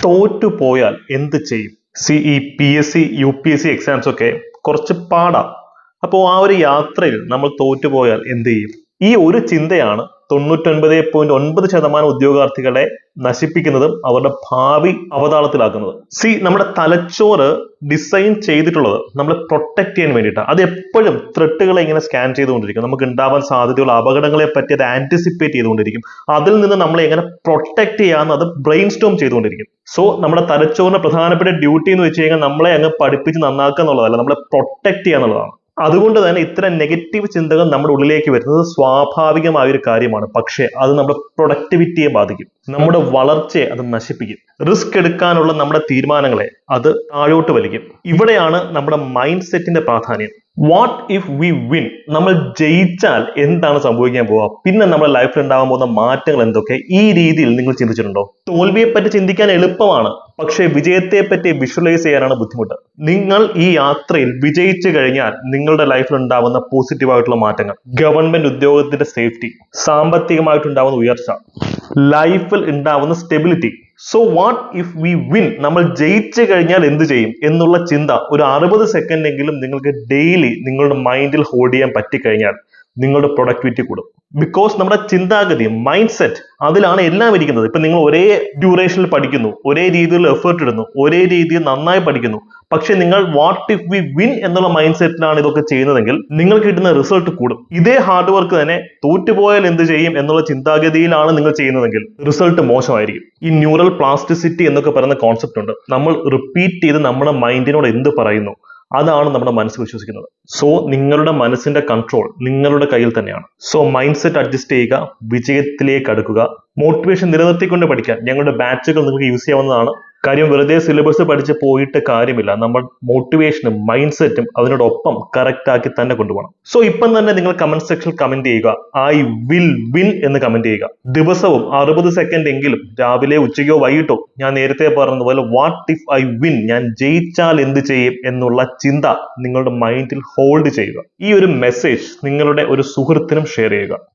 തോറ്റുപോയാൽ എന്ത് ചെയ്യും? ഈ PSC UPSC എക്സാംസ് ഒക്കെ കുറച്ച് പാടാം. അപ്പോൾ ആ ഒരു യാത്രയിൽ നമ്മൾ തോറ്റുപോയാൽ എന്ത് ചെയ്യും? ഈ ഒരു ചിന്തയാണ് 99.9% ഉദ്യോഗാർത്ഥികളെ നശിപ്പിക്കുന്നതും അവരുടെ ഭാവി അവതാളത്തിലാക്കുന്നത്. നമ്മുടെ തലച്ചോറ് ഡിസൈൻ ചെയ്തിട്ടുള്ളത് നമ്മളെ പ്രൊട്ടക്ട് ചെയ്യാൻ വേണ്ടിയിട്ടാണ്. അത് എപ്പോഴും ത്രെട്ടുകളെ ഇങ്ങനെ സ്കാൻ ചെയ്തുകൊണ്ടിരിക്കും. നമുക്ക് ഉണ്ടാവാൻ സാധ്യതയുള്ള അപകടങ്ങളെ പറ്റി അത് ആന്റിസിപ്പേറ്റ് ചെയ്തുകൊണ്ടിരിക്കും. അതിൽ നിന്ന് നമ്മളെ എങ്ങനെ പ്രൊട്ടക്ട് ചെയ്യാമെന്ന് അത് ബ്രെയിൻ സ്റ്റോം ചെയ്തുകൊണ്ടിരിക്കും. നമ്മുടെ തലച്ചോറിന്റെ പ്രധാനപ്പെട്ട ഡ്യൂട്ടി എന്ന് വെച്ച് കഴിഞ്ഞാൽ നമ്മളെ അങ്ങ് പഠിപ്പിച്ച് നന്നാക്കുക എന്നുള്ളതല്ല, നമ്മളെ പ്രൊട്ടക്ട് ചെയ്യുക എന്നുള്ളതാണ്. അതുകൊണ്ട് തന്നെ ഇത്തരം നെഗറ്റീവ് ചിന്തകൾ നമ്മുടെ ഉള്ളിലേക്ക് വരുന്നത് സ്വാഭാവികമായ ഒരു കാര്യമാണ്. പക്ഷേ അത് നമ്മുടെ പ്രൊഡക്ടിവിറ്റിയെ ബാധിക്കും, നമ്മുടെ വളർച്ചയെ അത് നശിപ്പിക്കും, റിസ്ക് എടുക്കാനുള്ള നമ്മുടെ തീരുമാനങ്ങളെ അത് താഴോട്ട് വലിക്കും. ഇവിടെയാണ് നമ്മുടെ മൈൻഡ് സെറ്റിന്റെ പ്രാധാന്യം. What if we win? നമ്മൾ ജയിച്ചാൽ എന്താണ് സംഭവിക്കാൻ പോവുക? പിന്നെ നമ്മുടെ ലൈഫിൽ ഉണ്ടാവാൻ പോകുന്ന മാറ്റങ്ങൾ എന്തൊക്കെ? ഈ രീതിയിൽ നിങ്ങൾ ചിന്തിച്ചിട്ടുണ്ടോ? തോൽവിയെ പറ്റി ചിന്തിക്കാൻ എളുപ്പമാണ്, പക്ഷേ വിജയത്തെ പറ്റി വിഷ്വലൈസ് ചെയ്യാനാണ് ബുദ്ധിമുട്ട്. നിങ്ങൾ ഈ യാത്രയിൽ വിജയിച്ചു കഴിഞ്ഞാൽ നിങ്ങളുടെ ലൈഫിൽ ഉണ്ടാവുന്ന പോസിറ്റീവായിട്ടുള്ള മാറ്റങ്ങൾ, ഗവൺമെന്റ് ഉദ്യോഗത്തിന്റെ സേഫ്റ്റി, സാമ്പത്തികമായിട്ടുണ്ടാവുന്ന ഉയർച്ച, ലൈഫിൽ ഉണ്ടാവുന്ന stability. What if we win? നമ്മൾ ജയിച്ചു കഴിഞ്ഞാൽ എന്ത് ചെയ്യും എന്നുള്ള ചിന്ത ഒരു 60 സെക്കൻഡ് എങ്കിലും നിങ്ങൾക്ക് ഡെയിലി നിങ്ങളുടെ മൈൻഡിൽ ഹോൾഡ് ചെയ്യാൻ പറ്റിക്കഴിഞ്ഞാൽ നിങ്ങളുടെ പ്രൊഡക്ടിവിറ്റി കൂടും. ബിക്കോസ് നമ്മുടെ ചിന്താഗതി, മൈൻഡ് സെറ്റ്, അതിലാണ് എല്ലാം ഇരിക്കുന്നത്. ഇപ്പൊ നിങ്ങൾ ഒരേ ഡ്യൂറേഷനിൽ പഠിക്കുന്നു, ഒരേ രീതിയിൽ എഫേർട്ട് ഇടുന്നു, ഒരേ രീതിയിൽ നന്നായി പഠിക്കുന്നു, പക്ഷെ നിങ്ങൾ വാട്ട് ഇഫ് വി വിൻ എന്നുള്ള മൈൻഡ് സെറ്റിലാണ് ഇതൊക്കെ ചെയ്യുന്നതെങ്കിൽ നിങ്ങൾക്ക് കിട്ടുന്ന റിസൾട്ട് കൂടും. ഇതേ ഹാർഡ് വർക്ക് തന്നെ തോറ്റുപോയാൽ എന്ത് ചെയ്യും എന്നുള്ള ചിന്താഗതിയിലാണ് നിങ്ങൾ ചെയ്യുന്നതെങ്കിൽ റിസൾട്ട് മോശമായിരിക്കും. ഈ ന്യൂറൽ പ്ലാസ്റ്റിസിറ്റി എന്നൊക്കെ പറയുന്ന കോൺസെപ്റ്റ് ഉണ്ട്. നമ്മൾ റിപ്പീറ്റ് ചെയ്ത് നമ്മുടെ മൈൻഡിനോട് എന്ത് പറയുന്നു അതാണ് നമ്മുടെ മനസ്സ് വിശ്വസിക്കുന്നത്. നിങ്ങളുടെ മനസ്സിന്റെ കൺട്രോൾ നിങ്ങളുടെ കയ്യിൽ തന്നെയാണ്. മൈൻഡ് സെറ്റ് അഡ്ജസ്റ്റ് ചെയ്യുക, വിജയത്തിലേക്ക് അടുക്കുക. മോട്ടിവേഷൻ നിലനിർത്തിക്കൊണ്ട് പഠിക്കാൻ ഞങ്ങളുടെ ബാച്ചുകൾ നിങ്ങൾക്ക് യൂസ് ചെയ്യാവുന്നതാണ്. കാര്യം വെറുതെ സിലബസ് പഠിച്ച് പോയിട്ട് കാര്യമില്ല. നമ്മൾ മോട്ടിവേഷനും മൈൻഡ് സെറ്റും അതിനോടൊപ്പം കറക്റ്റ് ആക്കി തന്നെ കൊണ്ടുപോകണം. ഇപ്പം തന്നെ നിങ്ങൾ കമന്റ് സെക്ഷനിൽ കമന്റ് ചെയ്യുക, ഐ വിൽ വിൻ എന്ന് കമന്റ് ചെയ്യുക. ദിവസവും 60 സെക്കൻഡ് എങ്കിലും രാവിലെ, ഉച്ചയ്ക്കോ വൈകിട്ടോ, ഞാൻ നേരത്തെ പറഞ്ഞതുപോലെ വാട്ട് ഇഫ് ഐ വിൻ, ഞാൻ ജയിച്ചാൽ എന്ത് ചെയ്യും എന്നുള്ള ചിന്ത നിങ്ങളുടെ മൈൻഡിൽ ഹോൾഡ് ചെയ്യുക. ഈ ഒരു മെസ്സേജ് നിങ്ങളുടെ ഒരു സുഹൃത്തിനും ഷെയർ ചെയ്യുക.